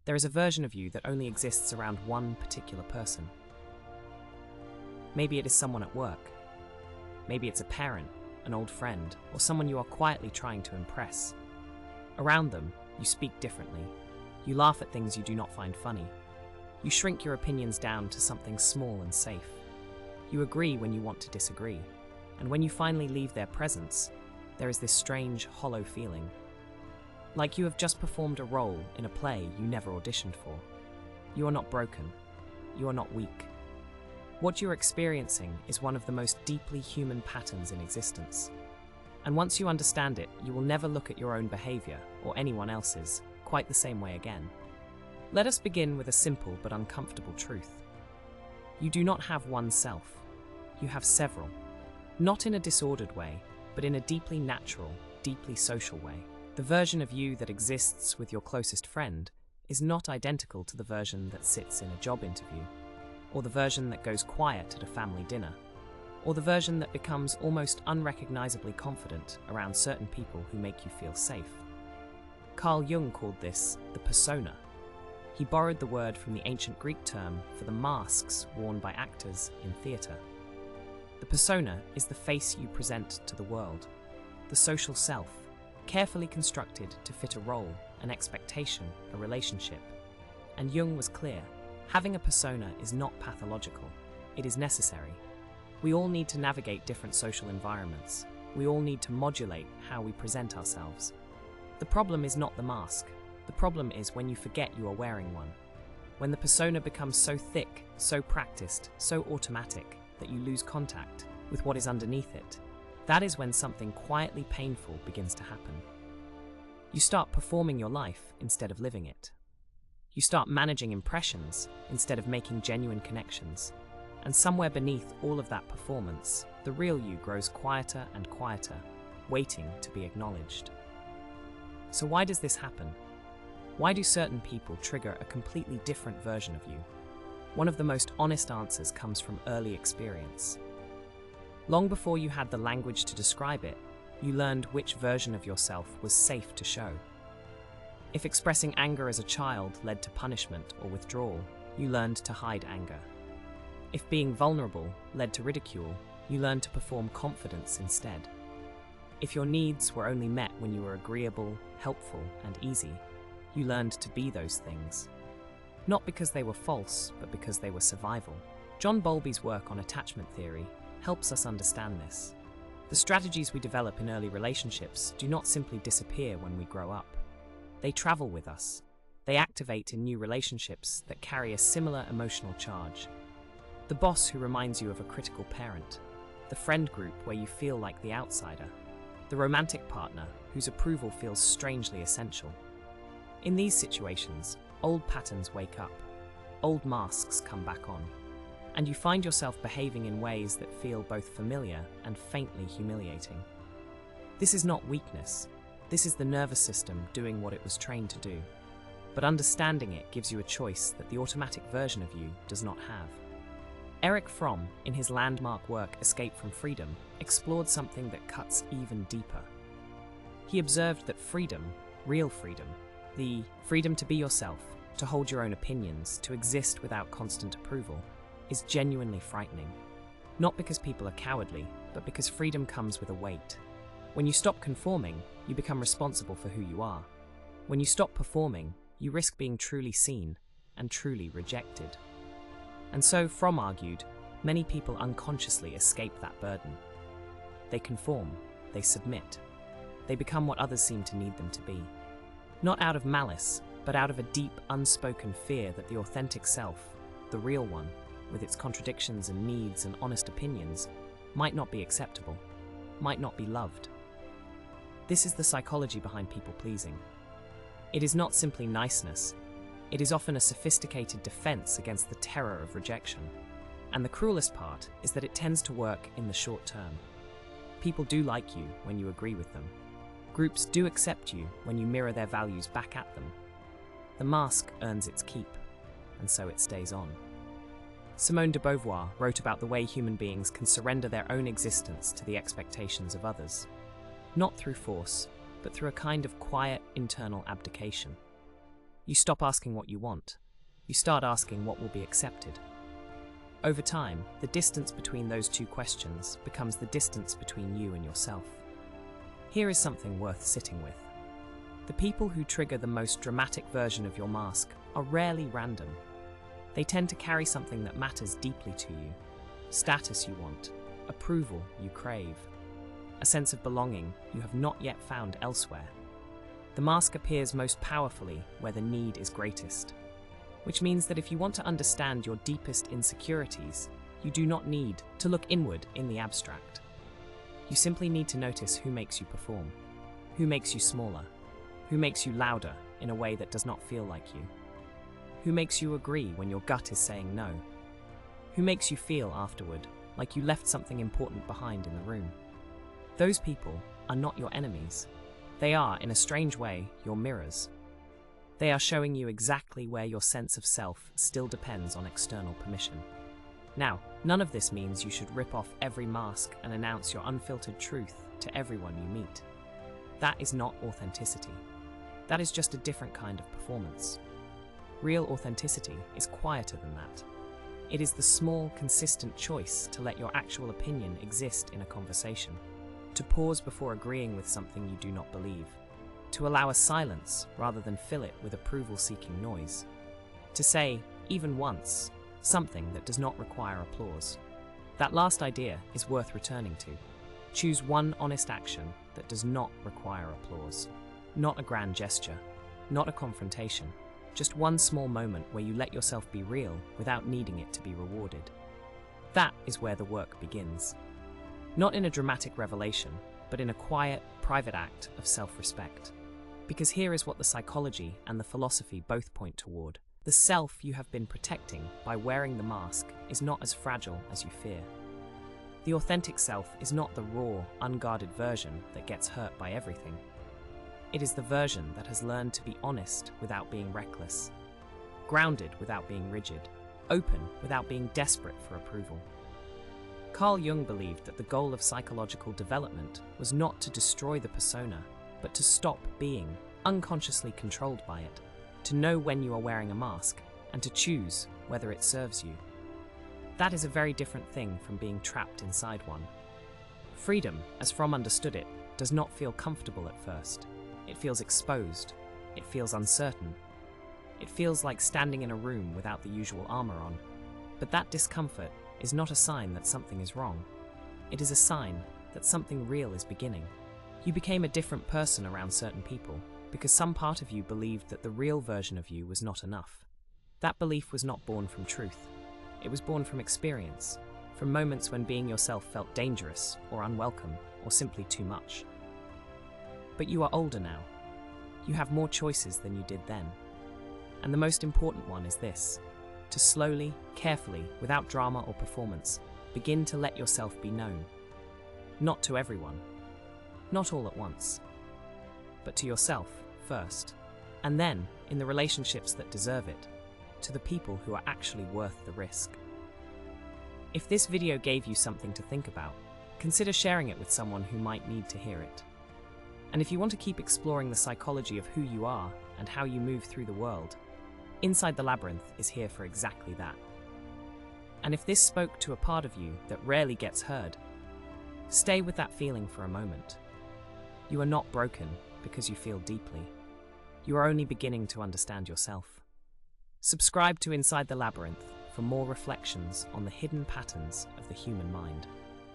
There is a version of you that only exists around one particular person. Maybe it is someone at work. Maybe it's a parent, an old friend, or someone you are quietly trying to impress. Around them, you speak differently. You laugh at things you do not find funny. You shrink your opinions down to something small and safe. You agree when you want to disagree. And when you finally leave their presence, there is this strange, hollow feeling. Like you have just performed a role in a play you never auditioned for. You are not broken. You are not weak. What you're experiencing is one of the most deeply human patterns in existence. And once you understand it, you will never look at your own behavior, or anyone else's, quite the same way again. Let us begin with a simple but uncomfortable truth. You do not have one self. You have several. Not in a disordered way, but in a deeply natural, deeply social way. The version of you that exists with your closest friend is not identical to the version that sits in a job interview, or the version that goes quiet at a family dinner, or the version that becomes almost unrecognizably confident around certain people who make you feel safe. Carl Jung called this the persona. He borrowed the word from the ancient Greek term for the masks worn by actors in theatre. The persona is the face you present to the world, the social self, carefully constructed to fit a role, an expectation, a relationship. And Jung was clear, having a persona is not pathological, it is necessary. We all need to navigate different social environments. We all need to modulate how we present ourselves. The problem is not the mask. The problem is when you forget you are wearing one. When the persona becomes so thick, so practiced, so automatic, that you lose contact with what is underneath it. That is when something quietly painful begins to happen. You start performing your life instead of living it. You start managing impressions instead of making genuine connections. And somewhere beneath all of that performance, the real you grows quieter and quieter, waiting to be acknowledged. So why does this happen? Why do certain people trigger a completely different version of you? One of the most honest answers comes from early experience. Long before you had the language to describe it, you learned which version of yourself was safe to show. If expressing anger as a child led to punishment or withdrawal, you learned to hide anger. If being vulnerable led to ridicule, you learned to perform confidence instead. If your needs were only met when you were agreeable, helpful, and easy, you learned to be those things. Not because they were false, but because they were survival. John Bowlby's work on attachment theory helps us understand this. The strategies we develop in early relationships do not simply disappear when we grow up. They travel with us. They activate in new relationships that carry a similar emotional charge. The boss who reminds you of a critical parent. The friend group where you feel like the outsider. The romantic partner whose approval feels strangely essential. In these situations, old patterns wake up. Old masks come back on. And you find yourself behaving in ways that feel both familiar and faintly humiliating. This is not weakness. This is the nervous system doing what it was trained to do. But understanding it gives you a choice that the automatic version of you does not have. Erich Fromm, in his landmark work Escape from Freedom, explored something that cuts even deeper. He observed that freedom, real freedom, the freedom to be yourself, to hold your own opinions, to exist without constant approval, is genuinely frightening. Not because people are cowardly, but because freedom comes with a weight. When you stop conforming, you become responsible for who you are. When you stop performing, you risk being truly seen and truly rejected. And so, Fromm argued, many people unconsciously escape that burden. They conform, they submit, they become what others seem to need them to be. Not out of malice, but out of a deep, unspoken fear that the authentic self, the real one, with its contradictions and needs and honest opinions, might not be acceptable, might not be loved. This is the psychology behind people-pleasing. It is not simply niceness. It is often a sophisticated defense against the terror of rejection. And the cruelest part is that it tends to work in the short term. People do like you when you agree with them. Groups do accept you when you mirror their values back at them. The mask earns its keep, and so it stays on. Simone de Beauvoir wrote about the way human beings can surrender their own existence to the expectations of others. Not through force, but through a kind of quiet internal abdication. You stop asking what you want. You start asking what will be accepted. Over time, the distance between those two questions becomes the distance between you and yourself. Here is something worth sitting with. The people who trigger the most dramatic version of your mask are rarely random. They tend to carry something that matters deeply to you, status you want, approval you crave, a sense of belonging you have not yet found elsewhere. The mask appears most powerfully where the need is greatest, which means that if you want to understand your deepest insecurities, you do not need to look inward in the abstract. You simply need to notice who makes you perform, who makes you smaller, who makes you louder in a way that does not feel like you, who makes you agree when your gut is saying no, who makes you feel afterward like you left something important behind in the room. Those people are not your enemies. They are, in a strange way, your mirrors. They are showing you exactly where your sense of self still depends on external permission. Now, none of this means you should rip off every mask and announce your unfiltered truth to everyone you meet. That is not authenticity. That is just a different kind of performance. Real authenticity is quieter than that. It is the small, consistent choice to let your actual opinion exist in a conversation, to pause before agreeing with something you do not believe, to allow a silence rather than fill it with approval-seeking noise, to say, even once, something that does not require applause. That last idea is worth returning to. Choose one honest action that does not require applause. Not a grand gesture, not a confrontation, just one small moment where you let yourself be real without needing it to be rewarded. That is where the work begins. Not in a dramatic revelation, but in a quiet, private act of self-respect. Because here is what the psychology and the philosophy both point toward. The self you have been protecting by wearing the mask is not as fragile as you fear. The authentic self is not the raw, unguarded version that gets hurt by everything. It is the version that has learned to be honest without being reckless, grounded without being rigid, open without being desperate for approval. Carl Jung believed that the goal of psychological development was not to destroy the persona, but to stop being unconsciously controlled by it, to know when you are wearing a mask, and to choose whether it serves you. That is a very different thing from being trapped inside one. Freedom, as Fromm understood it, does not feel comfortable at first. It feels exposed. It feels uncertain. It feels like standing in a room without the usual armor on. But that discomfort is not a sign that something is wrong. It is a sign that something real is beginning. You became a different person around certain people because some part of you believed that the real version of you was not enough. That belief was not born from truth. It was born from experience, from moments when being yourself felt dangerous or unwelcome or simply too much. But you are older now. You have more choices than you did then. And the most important one is this: to slowly, carefully, without drama or performance, begin to let yourself be known. Not to everyone. Not all at once. But to yourself first. And then, in the relationships that deserve it, to the people who are actually worth the risk. If this video gave you something to think about, consider sharing it with someone who might need to hear it. And if you want to keep exploring the psychology of who you are and how you move through the world, Inside the Labyrinth is here for exactly that. And if this spoke to a part of you that rarely gets heard, stay with that feeling for a moment. You are not broken because you feel deeply. You are only beginning to understand yourself. Subscribe to Inside the Labyrinth for more reflections on the hidden patterns of the human mind.